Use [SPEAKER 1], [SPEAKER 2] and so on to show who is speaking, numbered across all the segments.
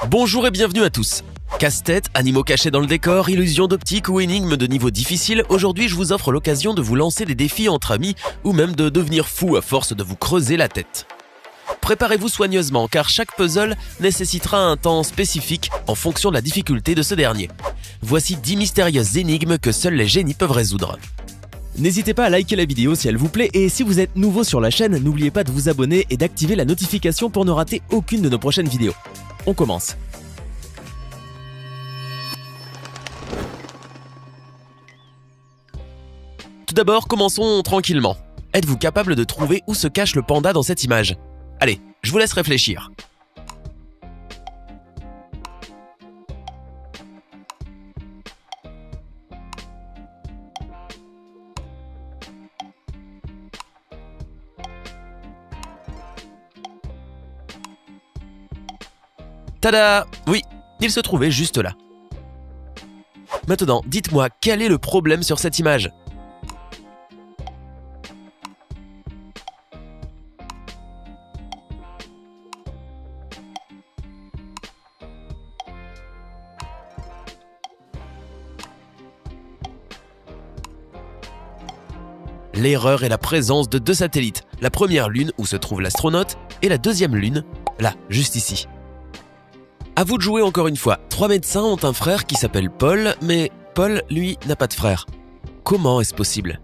[SPEAKER 1] Bonjour et bienvenue à tous. Casse-tête, animaux cachés dans le décor, illusions d'optique ou énigmes de niveau difficile, aujourd'hui je vous offre l'occasion de vous lancer des défis entre amis ou même de devenir fou à force de vous creuser la tête. Préparez-vous soigneusement car chaque puzzle nécessitera un temps spécifique en fonction de la difficulté de ce dernier. Voici 10 mystérieuses énigmes que seuls les génies peuvent résoudre.
[SPEAKER 2] N'hésitez pas à liker la vidéo si elle vous plaît et si vous êtes nouveau sur la chaîne, n'oubliez pas de vous abonner et d'activer la notification pour ne rater aucune de nos prochaines vidéos. On commence.
[SPEAKER 1] Tout d'abord, commençons tranquillement. Êtes-vous capable de trouver où se cache le panda dans cette image? Allez, je vous laisse réfléchir. Tada! Oui, il se trouvait juste là. Maintenant, dites-moi, quel est le problème sur cette image? L'erreur est la présence de deux satellites, la première lune où se trouve l'astronaute et la deuxième lune, là, juste ici. À vous de jouer encore une fois. 3 médecins ont un frère qui s'appelle Paul, mais Paul, lui, n'a pas de frère. Comment est-ce possible?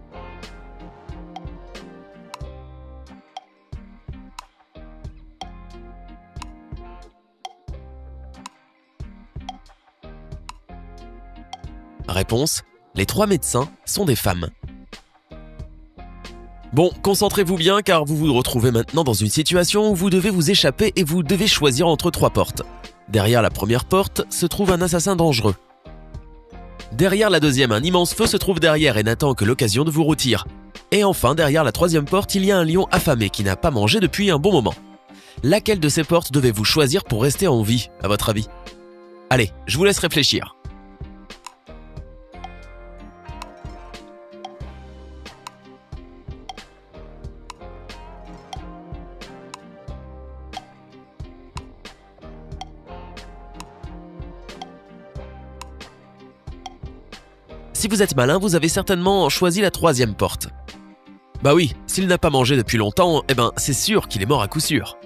[SPEAKER 1] Réponse: les 3 médecins sont des femmes. Bon, concentrez-vous bien car vous vous retrouvez maintenant dans une situation où vous devez vous échapper et vous devez choisir entre 3 portes. Derrière la première porte se trouve un assassin dangereux. Derrière la deuxième, un immense feu se trouve derrière et n'attend que l'occasion de vous rôtir. Et enfin, derrière la troisième porte, il y a un lion affamé qui n'a pas mangé depuis un bon moment. Laquelle de ces portes devez-vous choisir pour rester en vie, à votre avis? Allez, je vous laisse réfléchir. Si vous êtes malin, vous avez certainement choisi la troisième porte. Bah oui, s'il n'a pas mangé depuis longtemps, c'est sûr qu'il est mort à coup sûr.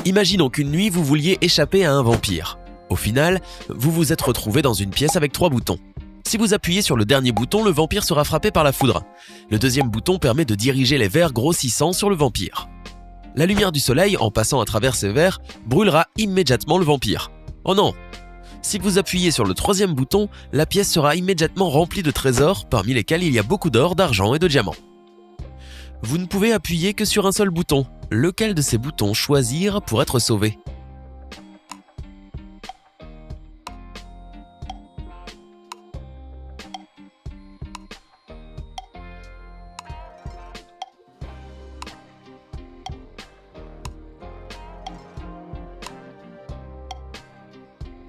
[SPEAKER 1] Imaginons qu'une nuit, vous vouliez échapper à un vampire. Au final, vous vous êtes retrouvé dans une pièce avec 3 boutons. Si vous appuyez sur le dernier bouton, le vampire sera frappé par la foudre. Le deuxième bouton permet de diriger les vers grossissants sur le vampire. La lumière du soleil, en passant à travers ces vers, brûlera immédiatement le vampire. Oh non! Si vous appuyez sur le troisième bouton, la pièce sera immédiatement remplie de trésors, parmi lesquels il y a beaucoup d'or, d'argent et de diamants. Vous ne pouvez appuyer que sur un seul bouton. Lequel de ces boutons choisir pour être sauvé?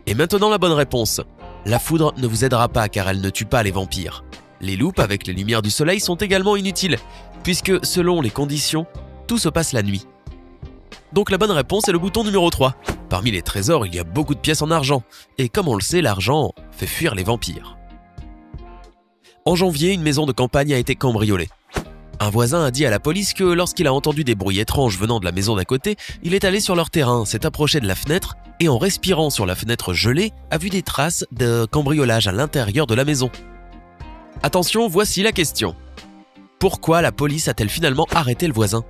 [SPEAKER 1] Et maintenant la bonne réponse. La foudre ne vous aidera pas car elle ne tue pas les vampires. Les loupes avec les lumières du soleil sont également inutiles, puisque selon les conditions, tout se passe la nuit. Donc la bonne réponse est le bouton numéro 3. Parmi les trésors, il y a beaucoup de pièces en argent, et comme on le sait, l'argent fait fuir les vampires. En janvier, une maison de campagne a été cambriolée. Un voisin a dit à la police que lorsqu'il a entendu des bruits étranges venant de la maison d'à côté, il est allé sur leur terrain, s'est approché de la fenêtre et en respirant sur la fenêtre gelée, a vu des traces de cambriolage à l'intérieur de la maison. Attention, voici la question. Pourquoi la police a-t-elle finalement arrêté le voisin?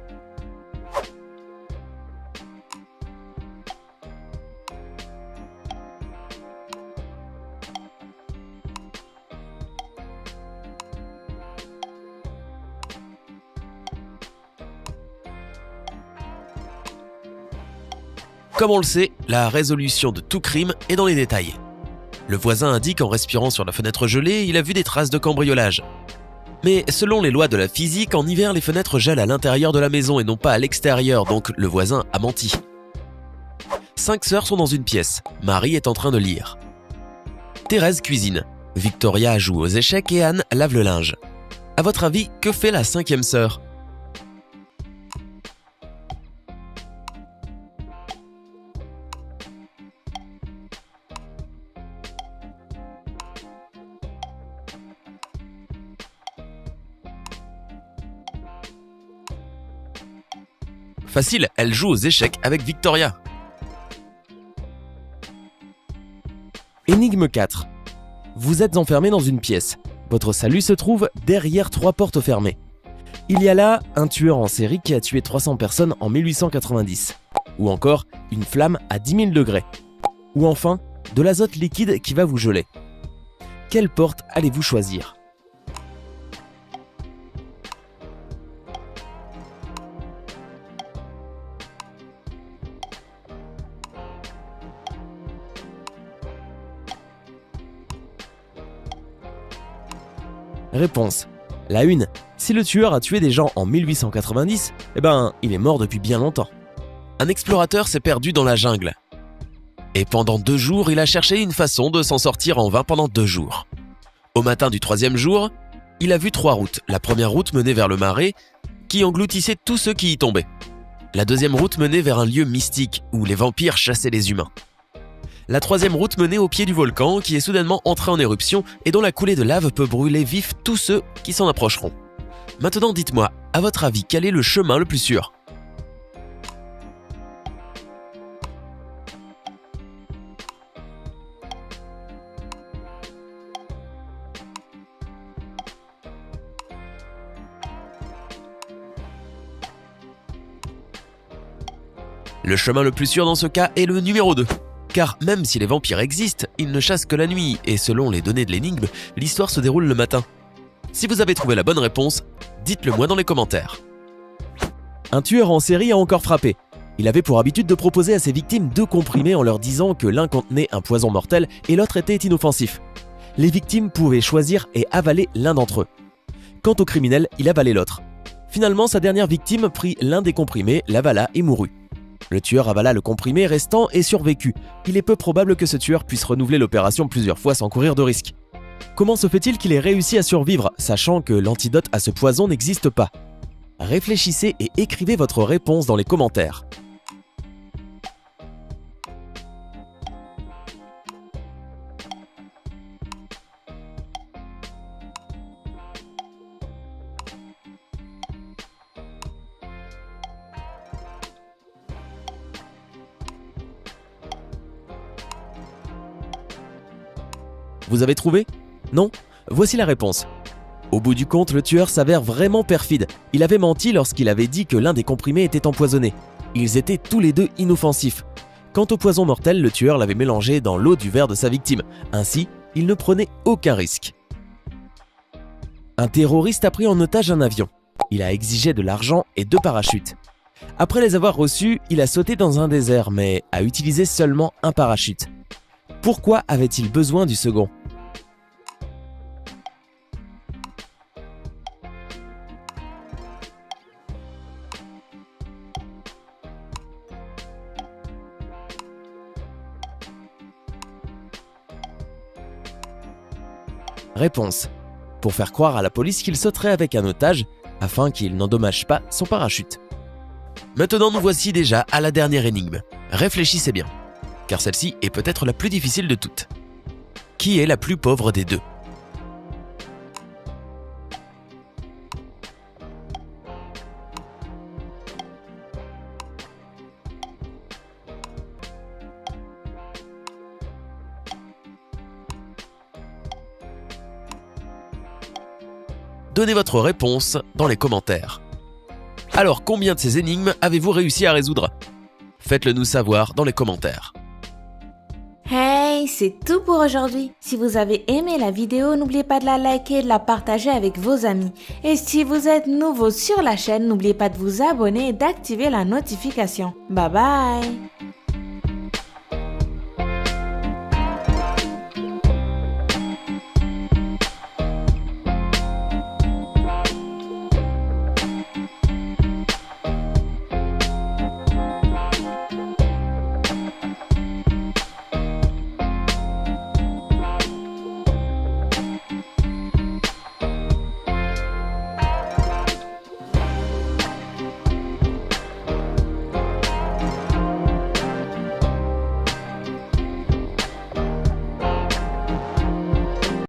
[SPEAKER 1] Comme on le sait, la résolution de tout crime est dans les détails. Le voisin indique qu'en respirant sur la fenêtre gelée, il a vu des traces de cambriolage. Mais selon les lois de la physique, en hiver, les fenêtres gèlent à l'intérieur de la maison et non pas à l'extérieur, donc le voisin a menti. 5 sœurs sont dans une pièce. Marie est en train de lire. Thérèse cuisine. Victoria joue aux échecs et Anne lave le linge. À votre avis, que fait la 5e sœur ? Facile, elle joue aux échecs avec Victoria.
[SPEAKER 2] Énigme 4. Vous êtes enfermé dans une pièce. Votre salut se trouve derrière 3 portes fermées. Il y a là un tueur en série qui a tué 300 personnes en 1890. Ou encore une flamme à 10 000 degrés. Ou enfin, de l'azote liquide qui va vous geler. Quelle porte allez-vous choisir ? Réponse. La 1. Si le tueur a tué des gens en 1890, il est mort depuis bien longtemps.
[SPEAKER 1] Un explorateur s'est perdu dans la jungle. Et pendant 2 jours, il a cherché une façon de s'en sortir en vain pendant 2 jours. Au matin du 3e jour, il a vu 3 routes. La première route menait vers le marais, qui engloutissait tous ceux qui y tombaient. La deuxième route menait vers un lieu mystique, où les vampires chassaient les humains. La 3e route menait au pied du volcan, qui est soudainement entré en éruption et dont la coulée de lave peut brûler vifs tous ceux qui s'en approcheront. Maintenant dites-moi, à votre avis, quel est le chemin le plus sûr ? Le chemin le plus sûr dans ce cas est le numéro 2. Car même si les vampires existent, ils ne chassent que la nuit et selon les données de l'énigme, l'histoire se déroule le matin. Si vous avez trouvé la bonne réponse, dites-le moi dans les commentaires.
[SPEAKER 2] Un tueur en série a encore frappé. Il avait pour habitude de proposer à ses victimes 2 comprimés en leur disant que l'un contenait un poison mortel et l'autre était inoffensif. Les victimes pouvaient choisir et avaler l'un d'entre eux. Quant au criminel, il avalait l'autre. Finalement, sa dernière victime prit l'un des comprimés, l'avala et mourut. Le tueur avala le comprimé restant et survécut. Il est peu probable que ce tueur puisse renouveler l'opération plusieurs fois sans courir de risque. Comment se fait-il qu'il ait réussi à survivre, sachant que l'antidote à ce poison n'existe pas ? Réfléchissez et écrivez votre réponse dans les commentaires. Vous avez trouvé ? Non ? Voici la réponse. Au bout du compte, le tueur s'avère vraiment perfide. Il avait menti lorsqu'il avait dit que l'un des comprimés était empoisonné. Ils étaient tous les 2 inoffensifs. Quant au poison mortel, le tueur l'avait mélangé dans l'eau du verre de sa victime. Ainsi, il ne prenait aucun risque. Un terroriste a pris en otage un avion. Il a exigé de l'argent et 2 parachutes. Après les avoir reçus, il a sauté dans un désert, mais a utilisé seulement un parachute. Pourquoi avait-il besoin du second ? Réponse. Pour faire croire à la police qu'il sauterait avec un otage, afin qu'il n'endommage pas son parachute.
[SPEAKER 1] Maintenant nous voici déjà à la dernière énigme. Réfléchissez bien, car celle-ci est peut-être la plus difficile de toutes. Qui est la plus pauvre des 2 ? Donnez votre réponse dans les commentaires. Alors, combien de ces énigmes avez-vous réussi à résoudre ? Faites-le nous savoir dans les commentaires.
[SPEAKER 3] Hey, c'est tout pour aujourd'hui. Si vous avez aimé la vidéo, n'oubliez pas de la liker et de la partager avec vos amis. Et si vous êtes nouveau sur la chaîne, n'oubliez pas de vous abonner et d'activer la notification. Bye bye!